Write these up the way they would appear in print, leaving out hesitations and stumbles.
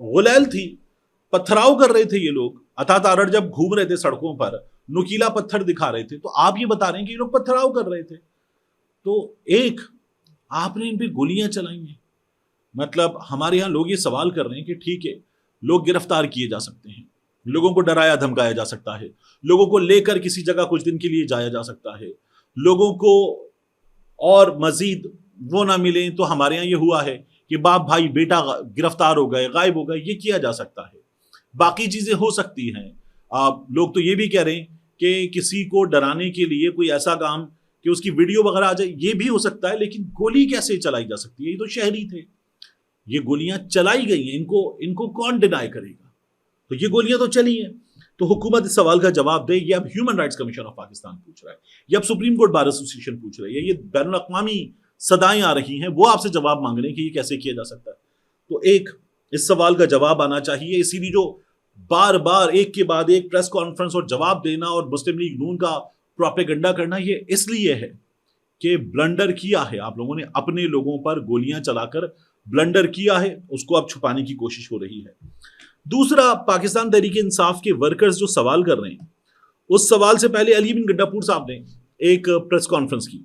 غلیل تھی, پتھراؤ کر رہے تھے یہ لوگ. عطا تارڑ جب گھوم رہے تھے سڑکوں پر, نکیلا پتھر دکھا رہے تھے, تو آپ یہ بتا رہے ہیں کہ یہ لوگ پتھراؤ کر رہے تھے. تو ایک آپ نے ان پہ گولیاں چلائی ہیں. مطلب ہمارے یہاں لوگ یہ سوال کر رہے ہیں کہ ٹھیک ہے, لوگ گرفتار کیے جا سکتے ہیں, لوگوں کو ڈرایا دھمکایا جا سکتا ہے, لوگوں کو لے کر کسی جگہ کچھ دن کے لیے جایا جا سکتا ہے, لوگوں کو اور مزید وہ نہ ملیں, تو ہمارے یہاں یہ ہوا ہے کہ باپ بھائی بیٹا گرفتار ہو گئے, غائب ہو گئے, یہ کیا جا سکتا ہے. باقی چیزیں ہو سکتی ہیں. لوگ تو یہ بھی کہہ رہے ہیں کہ کسی کو ڈرانے کے لیے کوئی ایسا کام کہ اس کی ویڈیو وغیرہ آ جائے, یہ بھی ہو سکتا ہے. لیکن گولی کیسے چلائی جا سکتی ہے؟ یہ تو شہری تھے, یہ گولیاں چلائی گئی ہیں, ان کو کون ڈینائی کرے گا؟ تو یہ گولیاں تو چلی ہیں. تو حکومت اس سوال کا جواب دے. یہ اب human rights commission of Pakistan پوچھ رہا ہے, یہ اب سپریم کورٹ بار ایسوسی ایشن پوچھ رہا ہے, یہ بین الاقوامی صدائیں آ رہی ہیں, وہ آپ سے جواب مانگ رہے ہیں کہ یہ کیسے کیا جا سکتا ہے. تو ایک اس سوال کا جواب آنا چاہیے. اسی لیے جو بار بار ایک کے بعد ایک پریس کانفرنس اور جواب دینا اور مسلم لیگ نون کا پروپیگنڈا کرنا, یہ اس لیے ہے کہ بلنڈر کیا ہے آپ لوگوں نے, اپنے لوگوں پر گولیاں چلا کر بلنڈر کیا ہے, اس کو اب چھپانے کی کوشش ہو رہی ہے. دوسرا, پاکستان تحریک انصاف کے ورکرز جو سوال کر رہے ہیں, اس سوال سے پہلے علی بن گنڈا پور صاحب نے ایک پریس کانفرنس کی.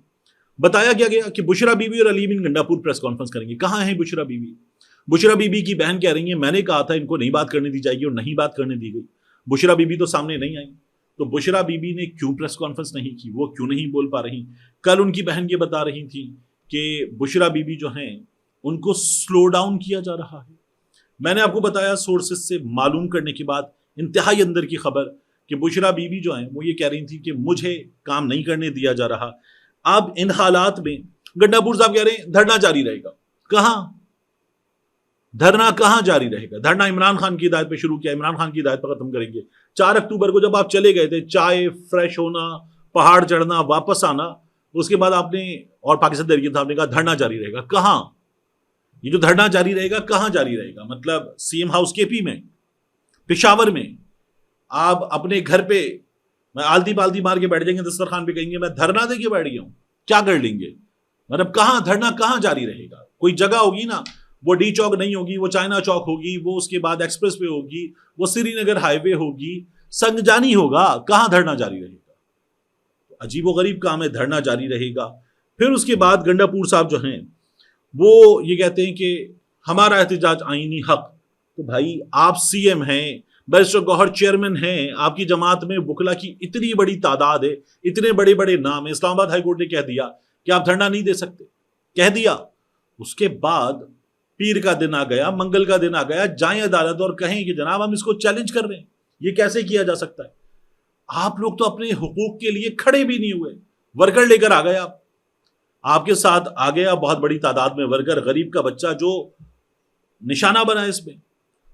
بتایا گیا کہ بشرا بی بی اور علی بن گنڈا پور پریس کانفرنس کریں گے. کہاں ہیں بشرا be be? Bushra be be کی بہن کہہ رہی ہیں میں نے کہا تھا ان کو نہیں بات کرنے دی جائے گی, اور نہیں بات کرنے دی گئی. بشرا بی بی تو سامنے نہیں آئی. تو بشرا بی بی نے کیوں پریس کانفرنس نہیں کی؟ وہ کیوں نہیں بول پا رہی؟ کل ان کی بہن یہ بتا رہی تھی کہ بشرا بی بی جو ہیں ان کو سلو ڈاؤن کیا جا رہا ہے. میں نے آپ کو بتایا سورسز سے معلوم کرنے کے بعد انتہائی اندر کی خبر کہ بشرا بی بی جو ہیں وہ یہ کہہ رہی تھی کہ مجھے کام نہیں کرنے دیا جا رہا. اب ان حالات میں گنڈا پور صاحب کہہ رہے ہیں دھرنا جاری رہے گا. کہاں دھرنا کہاں جاری رہے گا؟ دھرنا عمران خان کی ہدایت پہ شروع کیا, عمران خان کی ہدایت پہ ختم کریں گے. 4 اکتوبر کو جب آپ چلے گئے تھے, چائے فریش ہونا, پہاڑ چڑھنا, واپس آنا, اس کے بعد آپ نے اور پاکستان تحریک انصاف نے کہا دھرنا جاری رہے گا. کہاں یہ جو دھرنا جاری رہے گا کہاں جاری رہے گا؟ مطلب سی ایم ہاؤس کے پی میں, پشاور میں, آپ اپنے گھر پہ میں آلتی پالتی مار کے بیٹھ جائیں گے دسترخوان پہ, کہیں گے میں دھرنا دے کے بیٹھ گیا ہوں, کیا کر لیں گے؟ مطلب کہاں دھرنا کہاں جاری رہے گا؟ کوئی جگہ ہوگی نا, وہ ڈی چوک نہیں ہوگی, وہ چائنا چوک ہوگی, وہ اس کے بعد ایکسپریس وے ہوگی, وہ سری نگر ہائی وے ہوگی, سنگجانی ہوگا, کہاں دھرنا جاری رہے گا؟ عجیب و غریب کام ہے, دھرنا جاری رہے گا. پھر اس کے بعد گنڈا پور صاحب جو ہیں وہ یہ کہتے ہیں کہ ہمارا احتجاج آئینی حق. تو بھائی آپ سی ایم ہیں, بیرسٹر گوہر چیئرمین ہیں, آپ کی جماعت میں وکلا کی اتنی بڑی تعداد ہے, اتنے بڑے بڑے نام ہیں, اسلام آباد ہائی کورٹ نے کہہ دیا کہ آپ دھرنا نہیں دے سکتے, کہہ دیا. اس کے بعد پیر کا دن آ گیا, منگل کا دن آ گیا, جائیں عدالت اور کہیں کہ جناب ہم اس کو چیلنج کر رہے ہیں, یہ کیسے کیا جا سکتا ہے؟ آپ لوگ تو اپنے حقوق کے لیے کھڑے بھی نہیں ہوئے, ورکر لے کر آ گئے, آپ کے ساتھ آ گیا بہت بڑی تعداد میں ورکر, غریب کا بچہ جو نشانہ بنا ہے اس میں.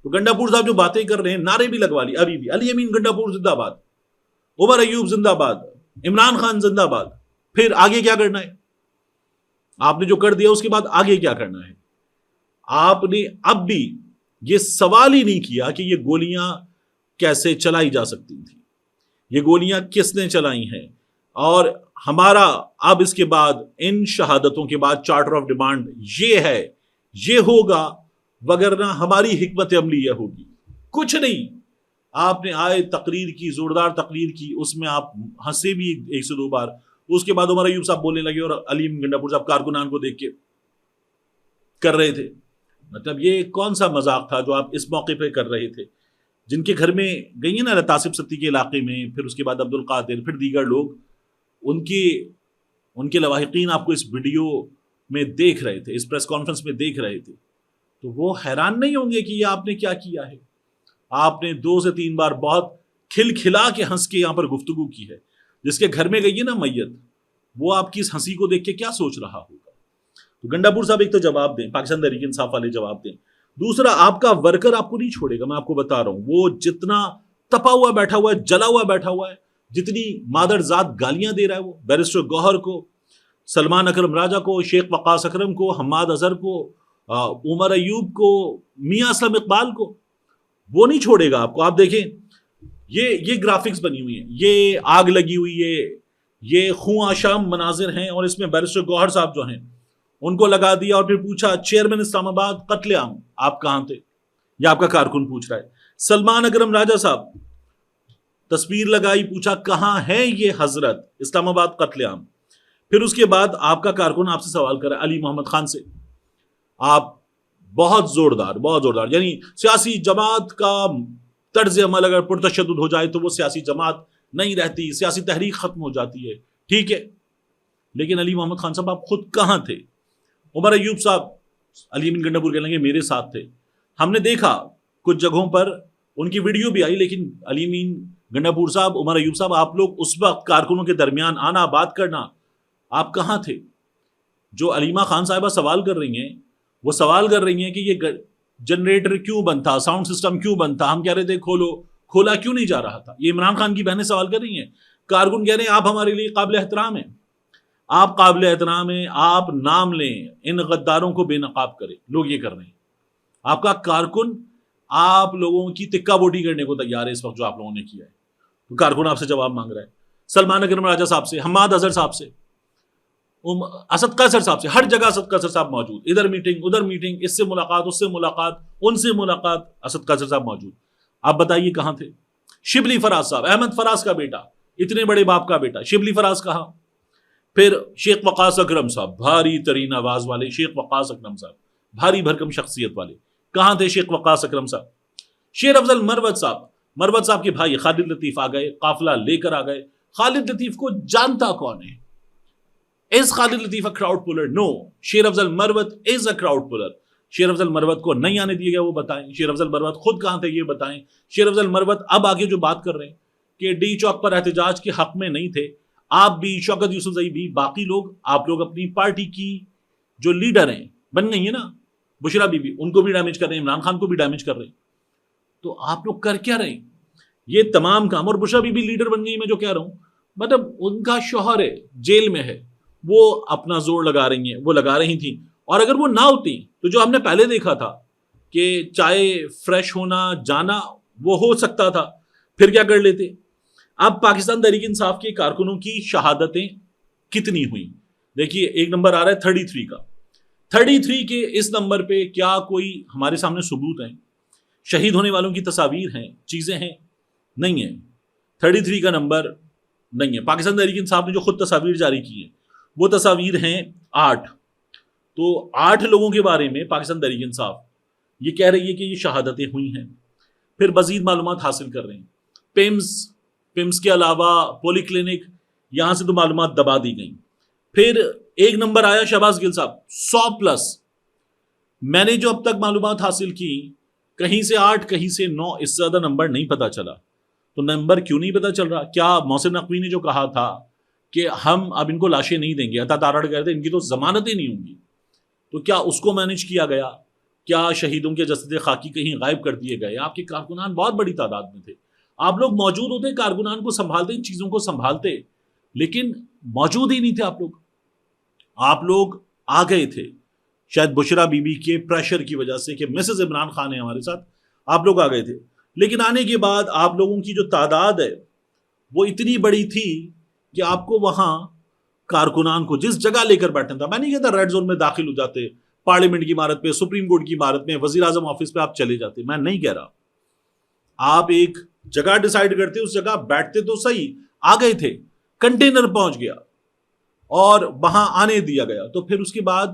تو گنڈا پور صاحب جو باتیں کر رہے ہیں, نعرے بھی لگوا لی ابھی بھی, علی امین گنڈا پور زندہ باد, عمر ایوب زندہ باد, عمران خان زندہ باد. پھر آگے کیا کرنا ہے؟ آپ نے جو کر دیا اس کے بعد آگے کیا کرنا ہے؟ آپ نے اب بھی یہ سوال ہی نہیں کیا کہ یہ گولیاں کیسے چلائی جا سکتی تھی, یہ گولیاں کس نے چلائی ہیں. اور ہمارا اب اس کے بعد ان شہادتوں کے بعد چارٹر آف ڈیمانڈ یہ ہے, یہ ہوگا, وگرنہ ہماری حکمت عملی یہ ہوگی. کچھ نہیں, آپ نے آئے تقریر کی, زوردار تقریر کی, اس میں آپ ہنسے بھی 1 سے 2 بار. اس کے بعد عمر ایوب صاحب بولنے لگے اور علی گنڈا پور صاحب کارکنان کو دیکھ کے کر رہے تھے. مطلب یہ کون سا مذاق تھا جو آپ اس موقع پہ کر رہے تھے؟ جن کے گھر میں گئی ہیں نا تاسف ستی کے علاقے میں, پھر اس کے بعد عبد القادر, پھر دیگر لوگ, ان کے لواحقین آپ کو اس ویڈیو میں دیکھ رہے تھے, اس پریس کانفرنس میں دیکھ رہے تھے. تو وہ حیران نہیں ہوں گے کہ یہ آپ نے کیا کیا ہے. آپ نے 2 سے 3 بار بہت کھل کھلا کے ہنس کے یہاں پر گفتگو کی ہے. جس کے گھر میں گئی ہے نا میت, وہ آپ کی اس ہنسی کو دیکھ کے کیا سوچ رہا ہوگا؟ تو گنڈا پور صاحب ایک تو جواب دیں, پاکستان تحریک انصاف والے جواب دیں. دوسرا, آپ کا ورکر آپ کو نہیں چھوڑے گا, میں آپ کو بتا رہا ہوں. وہ جتنا تپا ہوا بیٹھا ہوا ہے, جلا ہوا بیٹھا ہوا ہے, جتنی مادر ذات گالیاں دے رہا ہے, وہ بیرسٹر گوہر کو, سلمان اکرم راجہ کو, شیخ وقاص اکرم کو, حماد اظہر کو, عمر ایوب کو, میاں اسلم اقبال کو, وہ نہیں چھوڑے گا آپ کو. آپ دیکھیں یہ گرافکس بنی ہوئی ہیں, یہ آگ لگی ہوئی ہے, یہ خون آشام مناظر ہیں, اور اس میں بیرسٹر گوہر صاحب جو ہیں ان کو لگا دیا, اور پھر پوچھا چیئرمین اسلام آباد قتل عام آپ کہاں تھے؟ یہ آپ کا کارکن پوچھ رہا ہے. سلمان اکرم راجہ صاحب تصویر لگائی, پوچھا کہاں ہے یہ حضرت, اسلام آباد قتل عام. پھر اس کے بعد آپ کا کارکن آپ سے سوال کرا علی محمد خان سے, آپ بہت زوردار, یعنی سیاسی جماعت کا طرز عمل اگر پرتشدد ہو جائے تو وہ سیاسی جماعت نہیں رہتی, سیاسی تحریک ختم ہو جاتی ہے, ٹھیک ہے, لیکن علی محمد خان صاحب آپ خود کہاں تھے؟ عمر ایوب صاحب علی امین گنڈا پور کہنے لگے میرے ساتھ تھے. ہم نے دیکھا کچھ جگہوں پر ان کی ویڈیو بھی آئی, لیکن علی امین گنڈا پور صاحب, عمر ایوب صاحب, آپ لوگ اس وقت کارکنوں کے درمیان آنا بات کرنا, آپ کہاں تھے؟ جو علیمہ خان صاحبہ سوال کر رہی ہیں, وہ سوال کر رہی ہیں کہ یہ جنریٹر کیوں بند تھا, ساؤنڈ سسٹم کیوں بند تھا, ہم کہہ رہے تھے کھولا کیوں نہیں جا رہا تھا. یہ عمران خان کی بہنیں سوال کر رہی ہیں. کارکن کہہ رہے ہیں آپ ہمارے لیے قابل احترام ہیں, آپ قابل احترام ہیں, آپ نام لیں, ان غداروں کو بے نقاب کریں. لوگ یہ کر رہے ہیں. آپ کا کارکن آپ لوگوں کی تکہ بوٹی کرنے کو تیار ہے اس وقت جو آپ لوگوں نے کیا ہے. تو کارکن آپ سے جواب مانگ رہا ہے. سلمان اکرم راجہ صاحب سے, حماد اظہر صاحب سے, اسد قیصر صاحب سے, ہر جگہ اسد قیصر صاحب موجود, ادھر میٹنگ ادھر میٹنگ, اس سے ملاقات اس سے ملاقات, ان سے ملاقات, اسد قیصر صاحب موجود. آپ بتائیے کہاں تھے؟ شبلی فراز صاحب, احمد فراز کا بیٹا, اتنے بڑے باپ کا بیٹا, شبلی فراز کہاں؟ پھر شیخ وقاص اکرم صاحب, بھاری ترین آواز والے شیخ وقاص اکرم صاحب, بھاری بھرکم شخصیت والے, کہاں تھے شیخ وقاص اکرم صاحب؟ شیر افضل مروت صاحب کے بھائی خالد لطیف آ گئے, قافلہ لے کر آ گئے. خالد لطیف کو جانتا کون ہے؟ Is Khalid Latif a crowd puller? No. شیر افضل مروت is a crowd puller. شیر افضل مروت کو نہیں آنے دیا گیا, وہ بتائیں. شیر افضل مروت خود کہاں تھے یہ بتائیں. شیر افضل مروت اب آگے جو بات کر رہے ہیں کہ ڈی چوک پر احتجاج کے حق میں نہیں تھے, آپ بھی, شوکت یوسفزئی بھی, باقی لوگ, آپ لوگ اپنی پارٹی کی جو لیڈر ہیں بن گئی ہیں نا, بشرا بی بی, ان کو بھی ڈیمیج کر رہے ہیں, عمران خان کو بھی ڈیمیج کر رہے ہیں. تو آپ لوگ کر کیا رہے ہیں یہ تمام کام؟ اور بشرا بی بی لیڈر بن گئی, میں جو کہہ رہا ہوں, مطلب ان کا شوہر ہے جیل میں ہے, وہ اپنا زور لگا رہی ہیں, وہ لگا رہی تھیں. اور اگر وہ نہ ہوتی تو جو ہم نے پہلے دیکھا تھا کہ چائے فریش ہونا جانا, وہ ہو سکتا تھا, پھر کیا کر لیتے. اب پاکستان تحریک انصاف کے کارکنوں کی شہادتیں کتنی ہوئیں؟ دیکھیے ایک نمبر آ رہا ہے 33 کا. 33 کے اس نمبر پہ کیا کوئی ہمارے سامنے ثبوت ہیں؟ شہید ہونے والوں کی تصاویر ہیں, چیزیں ہیں؟ نہیں ہیں. 33 کا نمبر نہیں ہے. پاکستان تحریک انصاف نے جو خود تصاویر جاری کی ہیں وہ تصاویر ہیں 8. تو 8 لوگوں کے بارے میں پاکستان تحریک انصاف یہ کہہ رہی ہے کہ یہ شہادتیں ہوئی ہیں. پھر مزید معلومات حاصل کر رہے ہیں. پیمز کے علاوہ پولی کلینک, یہاں سے تو معلومات دبا دی گئیں. پھر ایک نمبر آیا شہباز گل صاحب 100+. میں نے جو اب تک معلومات حاصل کی, کہیں سے 8 کہیں سے 9, اس سے زیادہ نمبر نہیں پتا چلا. تو نمبر کیوں نہیں پتا چل رہا؟ کیا محسن نقوی نے جو کہا تھا کہ ہم اب ان کو لاشیں نہیں دیں گے, عطا تارڑ کہتے ہیں ان کی تو ضمانتیں نہیں ہوں گی, تو کیا اس کو مینج کیا گیا؟ کیا شہیدوں کے جسد خاکی کہیں غائب کر دیے گئے؟ آپ کے کارکنان بہت بڑی تعداد میں تھے, آپ لوگ موجود ہوتے, کارکنان کو سنبھالتے, ان چیزوں کو سنبھالتے, لیکن موجود ہی نہیں تھے آپ لوگ. آپ لوگ آ گئے تھے شاید بشرا بی بی کے پریشر کی وجہ سے کہ مسز عمران خان ہے ہمارے ساتھ, آپ لوگ آ گئے تھے. لیکن آنے کے بعد آپ لوگوں کی جو تعداد ہے وہ اتنی بڑی تھی کہ آپ کو وہاں کارکنان کو جس جگہ لے کر بیٹھنا تھا, میں نہیں کہتا ریڈ زون میں داخل ہو جاتے, پارلیمنٹ کی عمارت پہ, سپریم کورٹ کی عمارت میں, وزیر اعظم آفس پہ آپ چلے جاتے, میں نہیں کہہ رہا. آپ ایک جگہ ڈیسائیڈ کرتے, اس جگہ بیٹھتے تو صحیح. آ گئے تھے, کنٹینر پہنچ گیا اور وہاں آنے دیا گیا, تو پھر اس کے بعد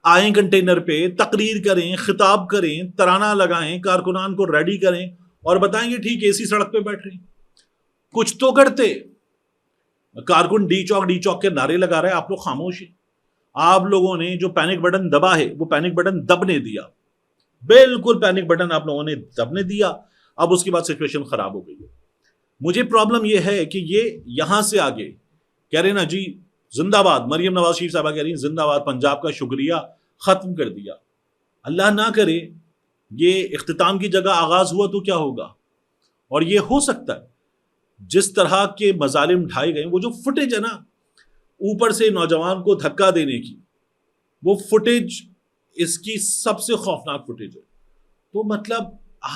آئیں کنٹینر پہ, تقریر کریں, خطاب کریں, ترانہ لگائیں, کارکنان کو ریڈی کریں اور بتائیں گے ٹھیک ہے اسی سڑک پہ بیٹھ رہے ہیں. کچھ تو کرتے. کارکن ڈی چوک کے نعرے لگا رہے ہیں, آپ لوگ خاموش ہیں. آپ لوگوں نے جو پینک بٹن دبا ہے وہ پینک بٹن دبنے دیا, بالکل پینک بٹن آپ لوگوں نے دبنے دیا. اب اس کے بعد سچویشن خراب ہو گئی ہے. مجھے پرابلم یہ ہے کہ یہ یہاں سے آگے کہہ رہے نا جی زندہ باد, مریم نواز شریف صاحبہ کہہ رہی ہیں زندہ باد, پنجاب کا شکریہ, ختم کر دیا. اللہ نہ کرے یہ اختتام کی جگہ آغاز ہوا تو کیا ہوگا. اور یہ ہو سکتا ہے جس طرح کے مظالم ڈھائے گئے, وہ جو فوٹیج ہے نا اوپر سے نوجوان کو دھکا دینے کی, وہ فوٹیج اس کی سب سے خوفناک فوٹیج ہے. تو مطلب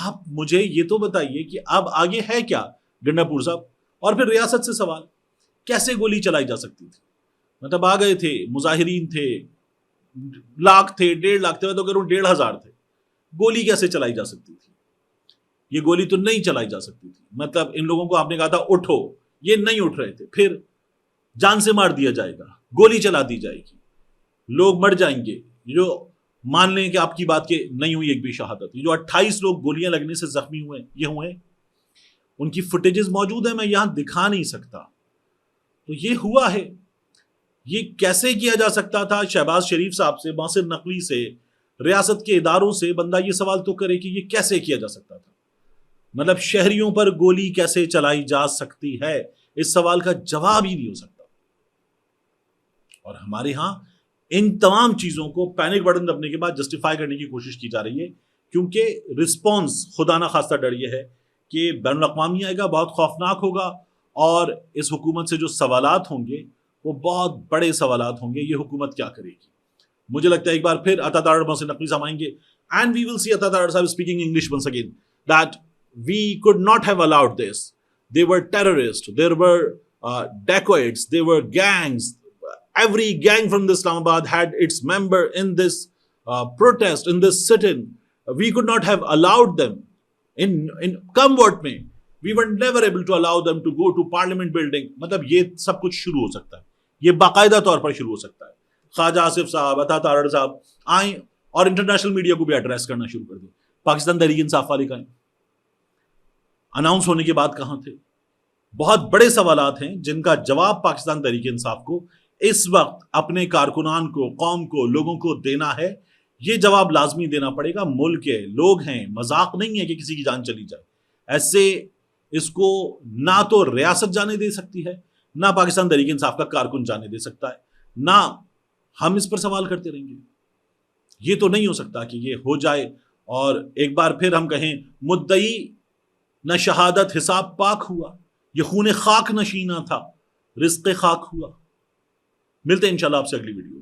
آپ مجھے یہ تو بتائیے کہ اب آگے ہے کیا گنڈا پور صاحب. اور پھر ریاست سے سوال, کیسے گولی چلائی جا سکتی تھی؟ مطلب آ گئے تھے, مظاہرین تھے, لاکھ تھے, 1.5 لاکھ تھے, میں تو کہہ رہا ہوں 1,500 تھے, گولی کیسے چلائی جا سکتی تھی؟ یہ گولی تو نہیں چلائی جا سکتی تھی. مطلب ان لوگوں کو آپ نے کہا تھا اٹھو، یہ نہیں اٹھ رہے تھے، پھر جان سے مار دیا جائے گا، گولی چلا دی جائے گی، لوگ مر جائیں گے. جو مان لیں کہ آپ کی بات کہ نہیں ہوئی ایک بھی شہادت، یہ جو 28 لوگ گولیاں لگنے سے زخمی ہوئے یہ ہوئے، ان کی فوٹیجز موجود ہیں، میں یہاں دکھا نہیں سکتا. تو یہ ہوا ہے. یہ کیسے کیا جا سکتا تھا؟ شہباز شریف صاحب سے، ناصر نقوی سے، ریاست کے اداروں سے بندہ یہ سوال تو کرے کہ یہ کیسے کیا جا سکتا تھا. مطلب شہریوں پر گولی کیسے چلائی جا سکتی ہے؟ اس سوال کا جواب ہی نہیں ہو سکتا. اور ہمارے ہاں ان تمام چیزوں کو پینک بٹن دبنے کے بعد جسٹیفائی کرنے کی کوشش کی جا رہی ہے، کیونکہ رسپانس خدا نہ خواستہ ڈر یہ ہے کہ بین الاقوامی آئے گا، بہت خوفناک ہوگا، اور اس حکومت سے جو سوالات ہوں گے وہ بہت بڑے سوالات ہوں گے. یہ حکومت کیا کرے گی؟ مجھے لگتا ہے ایک بار پھر عطا تارڑ محسن نقوی صاحب آئیں گے and we will C Atta Tarar Sahab speaking English once again that we could not have allowed this. They were terrorists, there were dacoits, there were gangs. Every gang from Islamabad had its member in this protest, in this sit-in. We could not have allowed them in come what may. We were never able to allow them to go to parliament building. مطلب یہ سب کچھ شروع ہو سکتا ہے، یہ باقاعدہ طور پر شروع ہو سکتا ہے. خواجہ آصف صاحب، عطا تارڑ صاحب آئیں اور انٹرنیشنل میڈیا کو بھی ایڈریس کرنا شروع کر دیں. پاکستان تحریک انصاف والے کہیں اناؤنس ہونے کے بعد کہاں تھے؟ بہت بڑے سوالات ہیں جن کا جواب پاکستان تحریک انصاف کو اس وقت اپنے کارکنان کو، قوم کو، لوگوں کو دینا ہے. یہ جواب لازمی دینا پڑے گا. ملک ہے، لوگ ہیں، مذاق نہیں ہے کہ کسی کی جان چلی جائے. ایسے اس کو نہ تو ریاست جانے دے سکتی ہے، نہ پاکستان تحریک انصاف کا کارکن جانے دے سکتا ہے، نہ ہم اس پر سوال کرتے رہیں گے. یہ تو نہیں ہو سکتا کہ یہ ہو جائے اور ایک بار پھر ہم کہیں مدعی نہ شہادت حساب پاک ہوا، یہ خون خاک نشینہ تھا، رزق خاک ہوا. ملتے ہیں انشاءاللہ آپ سے اگلی ویڈیو.